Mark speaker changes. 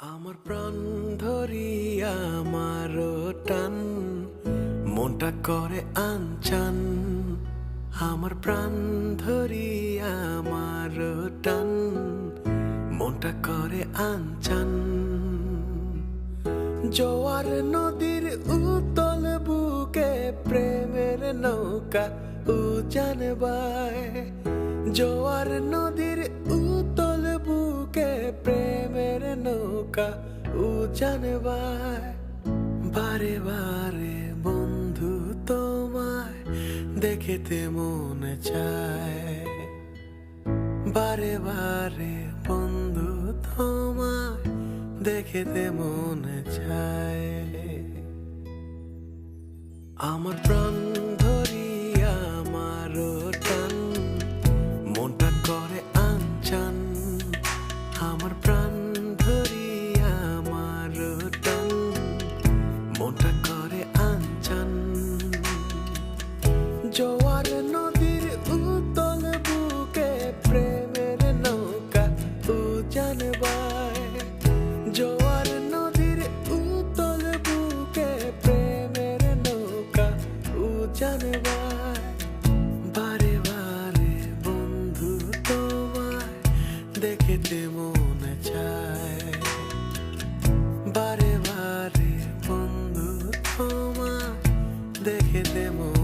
Speaker 1: আমার প্রাণ ধরিয়া আমার টান মনটা করে আনচান। আমার প্রাণ ধরিয়া আমার টান মনটা করে আনচান। জোয়ার নদীর উতল বুকে প্রেমের নৌকা উজান বায়। জোয়ার নদীর উতল বুকে প্রেমের নৌকা উজান বায়। বারে বারে বন্ধু তোমায় দেখিতে মনে চায়। বারে বারে বন্ধু তোমায় দেখিতে মনে চায়। আমার প্রাণ ধরিয়া আমার টান মনটা করে আনচান। আমার প্রাণ ধরিয়া আমার টান মনটা করে আনচান। জোয়ার নদীর উতল বুকে প্রেমের নৌকা উজান বায়। জোয়ার নদীর উতল বুকে প্রেমের নৌকা উজান বায়। বারে বারে বন্ধু তোমায় দেখিতে মনে চায়। বারে বারে বন্ধু তোমায় দেখিতে মনে